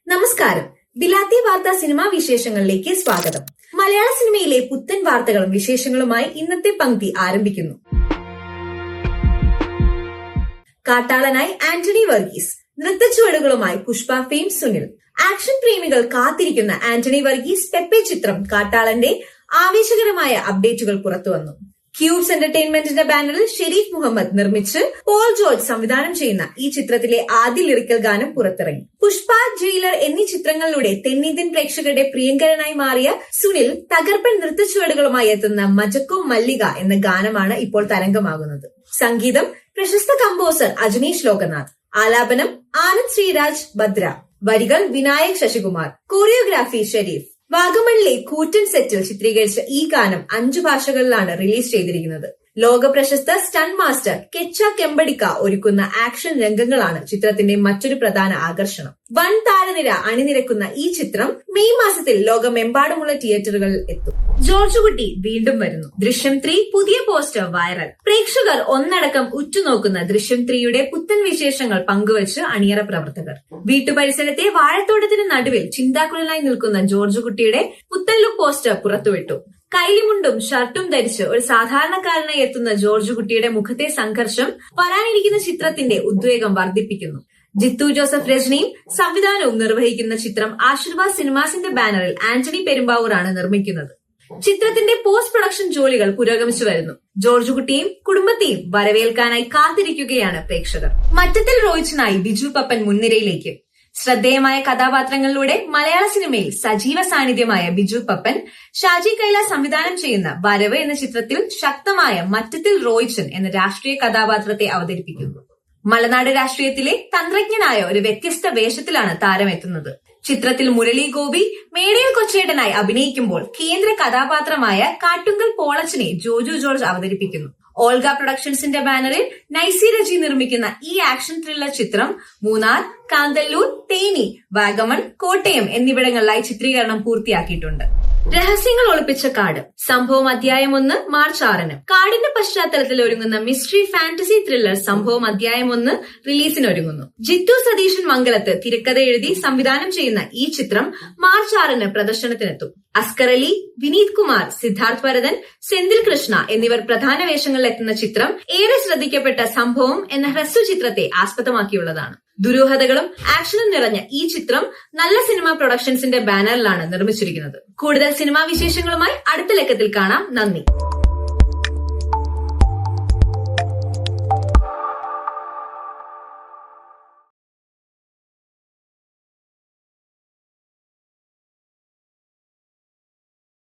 നമസ്കാരം. ബിലാത്തി വാർത്താ സിനിമാ വിശേഷങ്ങളിലേക്ക് സ്വാഗതം. മലയാള സിനിമയിലെ പുത്തൻ വാർത്തകളും വിശേഷങ്ങളുമായി ഇന്നത്തെ പങ്ക്തി ആരംഭിക്കുന്നു. കാട്ടാളനായി ആന്റണി വർഗീസ്, നൃത്തച്ചുവടുകളുമായി പുഷ്പ ഫെയിം സുനിൽ. ആക്ഷൻ പ്രേമികൾ കാത്തിരിക്കുന്ന ആന്റണി വർഗീസ് പെപ്പെ ചിത്രം കാട്ടാളന്റെ ആവേശകരമായ അപ്ഡേറ്റുകൾ പുറത്തുവന്നു. ക്യൂബ്സ് എന്റർടൈൻമെന്റിന്റെ ബാനറിൽ ഷെരീഫ് മുഹമ്മദ് നിർമ്മിച്ച് പോൾ ജോർജ് സംവിധാനം ചെയ്യുന്ന ഈ ചിത്രത്തിലെ ആദ്യ ലിറിക്കൽ ഗാനം പുറത്തിറങ്ങി. പുഷ്പ, ജയിലർ എന്നീ ചിത്രങ്ങളിലൂടെ തെന്നിന്ത്യൻ പ്രേക്ഷകരുടെ പ്രിയങ്കരനായി മാറിയ സുനിൽ തകർപ്പൻ നൃത്തച്ചുവടുകളുമായി എത്തുന്ന മജക്കോ മല്ലിക എന്ന ഗാനമാണ് ഇപ്പോൾ തരംഗമാകുന്നത്. സംഗീതം പ്രശസ്ത കമ്പോസർ അജനീഷ് ലോകനാഥ്. ആലാപനം ആനന്ദ് ശ്രീരാജ് ഭദ്ര. വരികൾ വിനായക് ശശികുമാർ. കൊറിയോഗ്രാഫി ഷെരീഫ്. വാഗമണിലെ കൂറ്റൻ സെറ്റിൽ ചിത്രീകരിച്ച ഈ ഗാനം 5 ഭാഷകളിലാണ് റിലീസ് ചെയ്തിരിക്കുന്നത്. ലോക പ്രശസ്ത സ്റ്റണ്ട് മാസ്റ്റർ കെച്ച കെമ്പടിക്ക ഒരുക്കുന്ന ആക്ഷൻ രംഗങ്ങളാണ് ചിത്രത്തിന്റെ മറ്റൊരു പ്രധാന ആകർഷണം. വൻ താരനിര അണിനിരക്കുന്ന ഈ ചിത്രം മെയ് മാസത്തിൽ ലോകമെമ്പാടുമുള്ള തിയേറ്ററുകളിൽ എത്തും. ജോർജ് കുട്ടി വീണ്ടും വരുന്നു. ദൃശ്യം 3 പുതിയ പോസ്റ്റർ വൈറൽ. പ്രേക്ഷകർ ഒന്നടക്കം ഉറ്റുനോക്കുന്ന ദൃശ്യം 3യുടെ പുത്തൻ വിശേഷങ്ങൾ പങ്കുവച്ച് അണിയറ പ്രവർത്തകർ. വീട്ടുപരിസരത്തെ വാഴത്തോട്ടത്തിന് നടുവിൽ ചിന്താക്കുഴലായി നിൽക്കുന്ന ജോർജ് കുട്ടിയുടെ പുത്തൻ ലുക്ക് പോസ്റ്റർ പുറത്തുവിട്ടു. കൈലിമുണ്ടും ഷർട്ടും ധരിച്ച് ഒരു സാധാരണക്കാരനായി എത്തുന്ന ജോർജ് കുട്ടിയുടെ മുഖത്തെ സംഘർഷം വരാനിരിക്കുന്ന ചിത്രത്തിന്റെ ഉദ്വേഗം വർദ്ധിപ്പിക്കുന്നു. ജിത്തു ജോസഫ് രചനയും സംവിധാനവും നിർവഹിക്കുന്ന ചിത്രം ആശീർവാദ് സിനിമാസിന്റെ ബാനറിൽ ആന്റണി പെരുമ്പാവൂറാണ് നിർമ്മിക്കുന്നത്. ചിത്രത്തിന്റെ പോസ്റ്റ് പ്രൊഡക്ഷൻ ജോലികൾ പുരോഗമിച്ചു വരുന്നു. ജോർജ് കുട്ടിയെയും കുടുംബത്തെയും വരവേൽക്കാനായി കാത്തിരിക്കുകയാണ് പ്രേക്ഷകർ. മറ്റത്തിൽ റോയിച്ചിനായി ബിജു പപ്പൻ മുൻനിരയിലേക്ക്. ശ്രദ്ധേയമായ കഥാപാത്രങ്ങളിലൂടെ മലയാള സിനിമയിൽ സജീവ സാന്നിധ്യമായ ബിജു പപ്പൻ ഷാജി കൈലാസ് സംവിധാനം ചെയ്യുന്ന വരവ് എന്ന ചിത്രത്തിൽ ശക്തമായ മറ്റത്തിൽ റോയിച്ചൻ എന്ന രാഷ്ട്രീയ കഥാപാത്രത്തെ അവതരിപ്പിക്കുന്നു. മലനാട് രാഷ്ട്രീയത്തിലെ തന്ത്രജ്ഞനായ ഒരു വ്യത്യസ്ത വേഷത്തിലാണ് താരമെത്തുന്നത്. ചിത്രത്തിൽ മുരളി ഗോപി മേടയിൽ കൊച്ചേട്ടനായി അഭിനയിക്കുമ്പോൾ കേന്ദ്ര കഥാപാത്രമായ കാട്ടുങ്കൽ പോളച്ചനെ ജോജു ജോർജ് അവതരിപ്പിക്കുന്നു. ഓൾഗ പ്രൊഡക്ഷൻസിന്റെ ബാനറിൽ നൈസി രജി നിർമ്മിക്കുന്ന ഈ ആക്ഷൻ ത്രില്ലർ ചിത്രം മൂന്നാർ, കാന്തല്ലൂർ, തേനി, വാഗമൺ, കോട്ടയം എന്നിവിടങ്ങളിലായി ചിത്രീകരണം പൂർത്തിയാക്കിയിട്ടുണ്ട്. രഹസ്യങ്ങൾ ഒളിപ്പിച്ച കാട്. സംഭവം അധ്യായം 1 മാർച്ച് 6-ന്. കാടിന്റെ പശ്ചാത്തലത്തിൽ ഒരുങ്ങുന്ന മിസ്റ്ററി ഫാന്റസി ത്രില്ലർ സംഭവം അധ്യായം 1 റിലീസിനൊരുങ്ങുന്നു. ജിത്തു സതീശൻ മംഗലത്ത് തിരക്കഥ എഴുതി സംവിധാനം ചെയ്യുന്ന ഈ ചിത്രം മാർച്ച് 6-ന് പ്രദർശനത്തിനെത്തും. അസ്കർ അലി, വിനീത് കുമാർ, സിദ്ധാർത്ഥ് ഭരതൻ, സെന്തിൽ കൃഷ്ണ എന്നിവർ പ്രധാന വേഷങ്ങളിൽ എത്തുന്ന ചിത്രം ഏറെ ശ്രദ്ധിക്കപ്പെട്ട സംഭവം എന്ന ഹ്രസ്വ ചിത്രത്തെ ആസ്പദമാക്കിയുള്ളതാണ്. ദുരൂഹതകളും ആക്ഷനും നിറഞ്ഞ ഈ ചിത്രം നല്ല സിനിമ പ്രൊഡക്ഷൻസിന്റെ ബാനറിലാണ് നിർമ്മിച്ചിരിക്കുന്നത്. കൂടുതൽ സിനിമാ വിശേഷങ്ങളുമായി അടുത്ത ലക്കത്തിൽ കാണാം. നന്ദി.